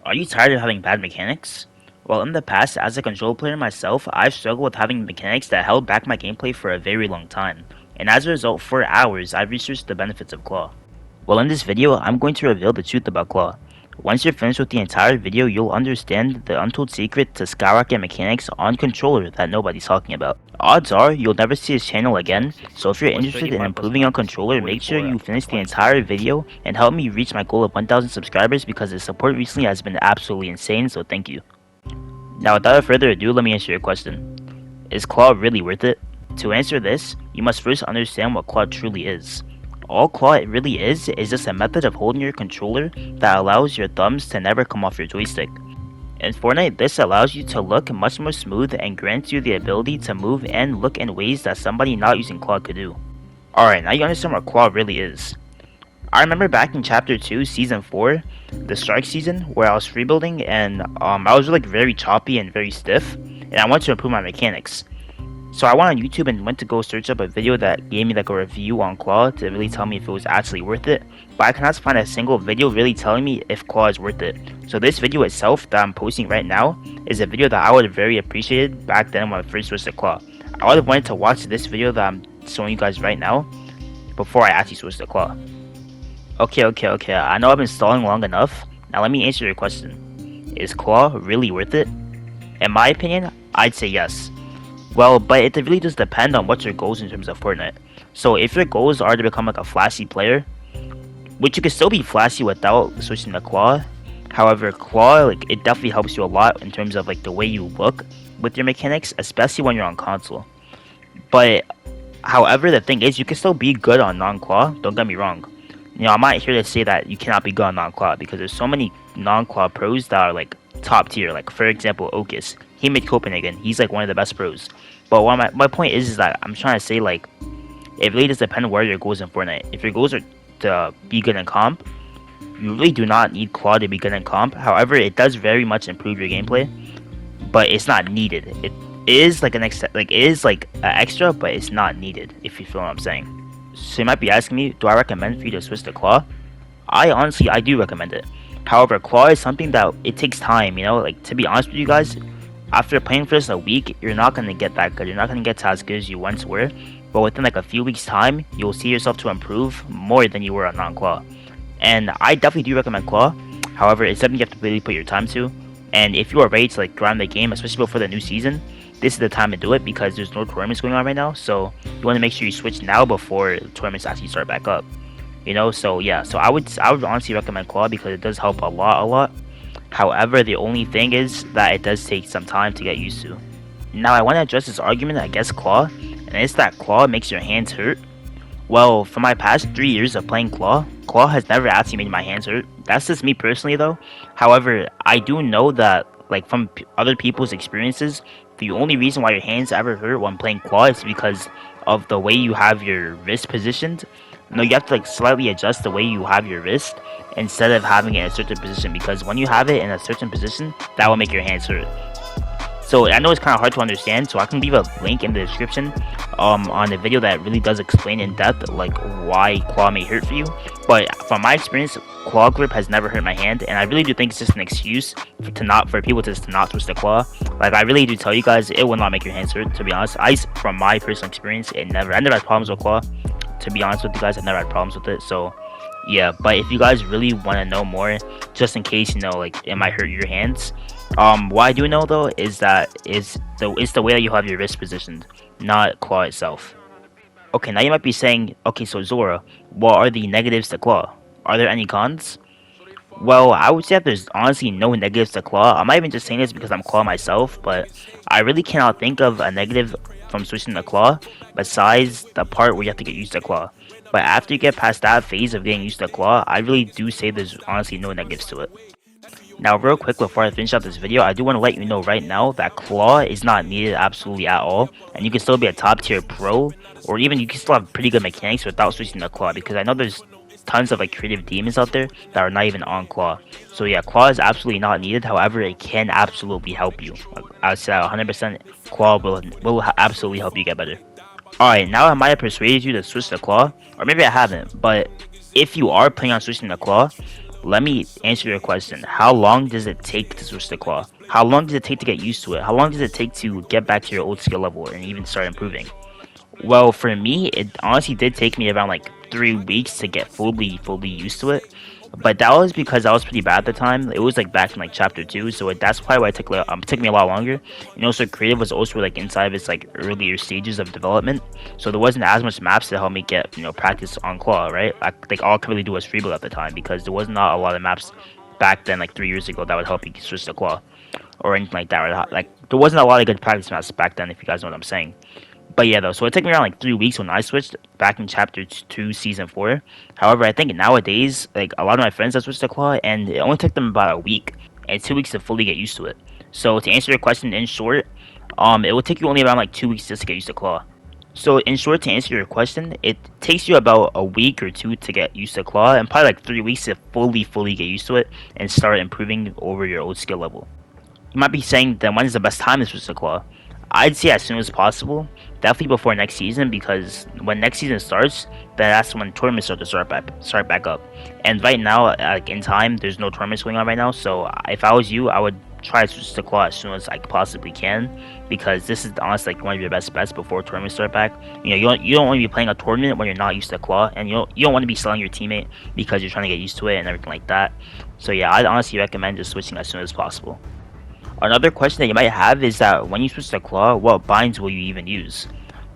Are you tired of having bad mechanics? Well, in the past, as a control player myself, I've struggled with having mechanics that held back my gameplay for a very long time, and as a result, for hours, I've researched the benefits of Claw. Well, in this video, I'm going to reveal the truth about Claw. Once you're finished with the entire video, you'll understand the untold secret to skyrocket mechanics on controller that nobody's talking about. Odds are, you'll never see his channel again, so if you're interested in improving on controller, make sure you finish the entire video and help me reach my goal of 1,000 subscribers because the support recently has been absolutely insane, so thank you. Now without further ado, let me answer your question. Is Claw really worth it? To answer this, you must first understand what Claw truly is. All Claw really is just a method of holding your controller that allows your thumbs to never come off your joystick. In Fortnite, this allows you to look much more smooth and grants you the ability to move and look in ways that somebody not using Claw could do. Alright, now you understand what Claw really is. I remember back in Chapter 2, Season 4, the Strike season, where I was freebuilding and I was like very choppy and very stiff, and I wanted to improve my mechanics. So I went on YouTube and went to go search up a video that gave me like a review on Claw to really tell me if it was actually worth it, but I cannot find a single video really telling me if Claw is worth it. So this video itself that I'm posting right now is a video that I would have very appreciated back then when I first switched to Claw. I would have wanted to watch this video that I'm showing you guys right now before I actually switched to Claw. Okay, I know I've been stalling long enough. Now let me answer your question. Is Claw really worth it? In my opinion, I'd say yes. Well, but it really does depend on what your goals in terms of Fortnite. So if your goals are to become like a flashy player, which you can still be flashy without switching to Claw. However, Claw, like, it definitely helps you a lot in terms of like the way you look with your mechanics, especially when you're on console. But however, the thing is, you can still be good on non-Claw. Don't get me wrong. You know, I'm not here to say that you cannot be good on non-Claw because there's so many non-Claw pros that are like top tier. Like for example, Okus. He made Copenhagen. He's like one of the best pros. But what my point is that I'm trying to say, like, it really does depend where your goals in Fortnite. If your goals are to be good in comp, you really do not need Claw to be good in comp. However, it does very much improve your gameplay, but it's not needed. It is like an extra, but it's not needed. If you feel what I'm saying. So you might be asking me, do I recommend for you to switch to Claw? I do recommend it. However, Claw is something that it takes time. You know, like to be honest with you guys. After playing for just a week, you're not going to get that good. You're not going to get to as good as you once were. But within like a few weeks time, you'll see yourself to improve more than you were on non-Claw. And I definitely do recommend Claw. However, it's something you have to really put your time to. And if you are ready to like grind the game, especially before the new season, this is the time to do it because there's no tournaments going on right now. So you want to make sure you switch now before tournaments actually start back up. You know, so yeah. So I would honestly recommend Claw because it does help a lot. However, the only thing is that it does take some time to get used to. Now, I want to address this argument against Claw, and it's that Claw makes your hands hurt. Well, for my past 3 years of playing Claw has never actually made my hands hurt. That's just me personally, though. However, I do know that, like, from other people's experiences, the only reason why your hands ever hurt when playing Claw is because of the way you have your wrist positioned. No, you have to like slightly adjust the way you have your wrist instead of having it in a certain position, because when you have it in a certain position, that will make your hands hurt. So I know it's kind of hard to understand, so I can leave a link in the description on a video that really does explain in depth like why Claw may hurt for you. But from my experience, Claw grip has never hurt my hand, and I really do think it's just an excuse for people to not switch to Claw. Like I really do tell you guys, it will not make your hands hurt. To be honest, from my personal experience, I never had problems with Claw. To be honest with you guys, I've never had problems with it. So yeah, but if you guys really want to know more, just in case, you know, like it might hurt your hands, what I do know though is that it's the way that you have your wrist positioned, not Claw itself. Okay, now you might be saying, okay, so Zora, what are the negatives to Claw? Are there any cons? Well, I would say that there's honestly no negatives to Claw. I'm not even just saying this because I'm Claw myself, but I really cannot think of a negative from switching to Claw besides the part where you have to get used to Claw. But after you get past that phase of getting used to Claw, I really do say there's honestly no negatives to it. Now real quick before I finish out this video, I do want to let you know right now that Claw is not needed absolutely at all, and you can still be a top tier pro, or even you can still have pretty good mechanics without switching to Claw, because I know there's tons of like creative demons out there that are not even on Claw. So yeah, Claw is absolutely not needed. However, it can absolutely help you. I would say 100% Claw will absolutely help you get better. Alright, now I might have persuaded you to switch to Claw, or maybe I haven't, but if you are planning on switching to Claw, let me answer your question. How long does it take to switch to claw? How long does it take to get used to it? How long does it take to get back to your old skill level and even start improving? Well, for me, it honestly did take me around like 3 weeks to get fully used to it. But that was because I was pretty bad at the time. It was like back in like chapter 2, so that's probably why it took me a lot longer. And also, creative was also like inside of its like earlier stages of development, so there wasn't as much maps to help me get practice on claw, right? Like all I could really do was freebuild at the time because there was not a lot of maps back then, like 3 years ago, that would help you switch to claw or anything like that. Right? Like there wasn't a lot of good practice maps back then, if you guys know what I'm saying. But yeah, though, so it took me around like 3 weeks when I switched back in chapter 2, season 4. However, I think nowadays, like a lot of my friends have switched to claw, and it only took them about a week and 2 weeks to fully get used to it. So to answer your question in short, it would take you only around like 2 weeks just to get used to claw. So in short, to answer your question, it takes you about a week or two to get used to claw, and probably like 3 weeks to fully get used to it and start improving over your old skill level. You might be saying, then when is the best time to switch to claw? I'd say as soon as possible, definitely before next season, because when next season starts, then that's when tournaments start back up. And right now, like in time, there's no tournaments going on right now. So if I was you, I would try to switch to claw as soon as I possibly can, because this is honestly like one of your best bets before tournaments start back. You don't want to be playing a tournament when you're not used to claw, and you don't want to be selling your teammate because you're trying to get used to it and everything like that. So yeah, I'd honestly recommend just switching as soon as possible. Another question that you might have is that when you switch to claw, what binds will you even use?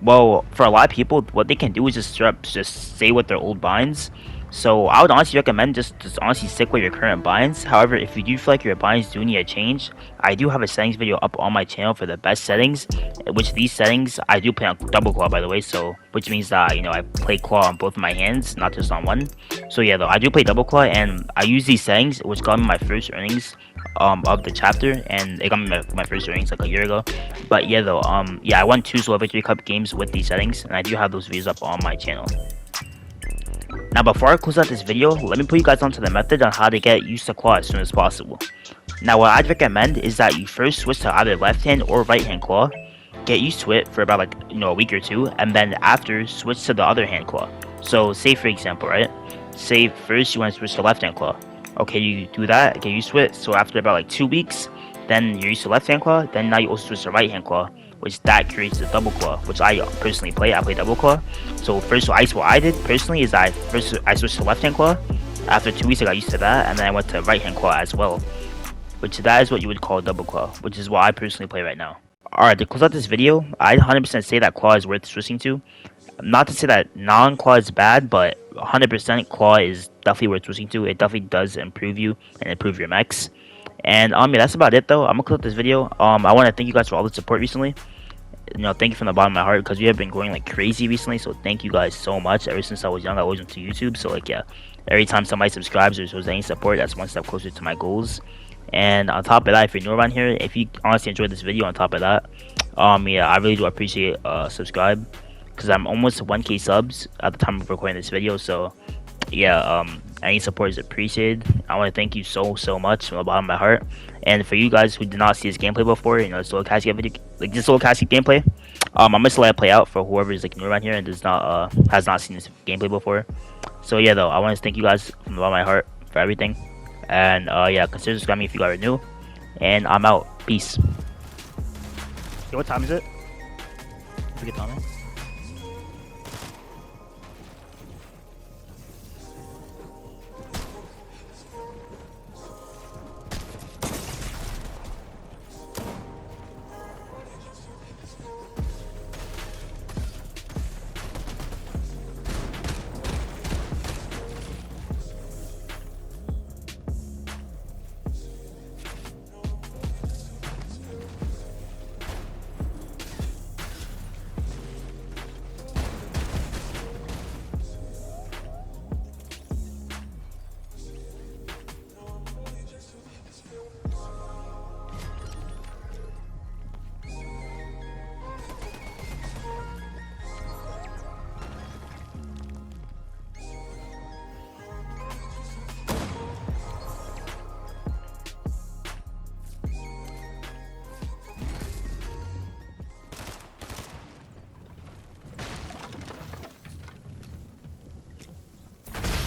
Well, for a lot of people, what they can do is just stay with their old binds. So I would honestly recommend just honestly stick with your current binds. However, if you do feel like your binds do need a change, I do have a settings video up on my channel for the best settings. Which these settings I do play on double claw, by the way. So which means that I play claw on both of my hands, not just on one. So yeah, though I do play double claw, and I use these settings, which got me my first earnings of the chapter, and it got me my first earnings like a year ago. But yeah, though yeah, I won 2 solo victory cup games with these settings, and I do have those videos up on my channel. Now before I close out this video, let me put you guys onto the method on how to get used to claw as soon as possible. Now what I'd recommend is that you first switch to either left hand or right hand claw, get used to it for about like a week or two, and then after switch to the other hand claw. So say for example, right, say first you want to switch to left hand claw. Okay, you do that, get used to it. So after about like 2 weeks, then you're used to left hand claw, then now you also switch to right hand claw, which that creates the double claw, which I personally play. I play double claw. So first, what I did personally is I switched to left hand claw. After 2 weeks, I got used to that, and then I went to right hand claw as well, which that is what you would call double claw, which is what I personally play right now. Alright, to close out this video, I'd 100% say that claw is worth switching to. Not to say that non-claw is bad, but 100% claw is definitely worth switching to. It definitely does improve you and improve your mechs. And yeah, that's about it though. I'm gonna close out this video. I want to thank you guys for all the support recently. Thank you from the bottom of my heart, because we have been growing like crazy recently. So thank you guys so much. Ever since I was young, I always went to YouTube. So like yeah, every time somebody subscribes or shows any support, that's one step closer to my goals. And on top of that, if you're new around here, if you honestly enjoyed this video, on top of that, yeah, I really do appreciate subscribe, because I'm almost 1K subs at the time of recording this video. So yeah, any support is appreciated. I want to thank you so much from the bottom of my heart. And for you guys who did not see this gameplay before, this little casket video, like this little casket gameplay, I'm just let it play out for whoever is like new around here and does not has not seen this gameplay before. So yeah, though I want to thank you guys from the bottom of my heart for everything. And yeah, consider subscribing if you guys are new. And I'm out. Peace. Yo, what time is it? Forget time.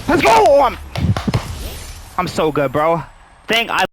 Let's go! I'm so good, bro. Think I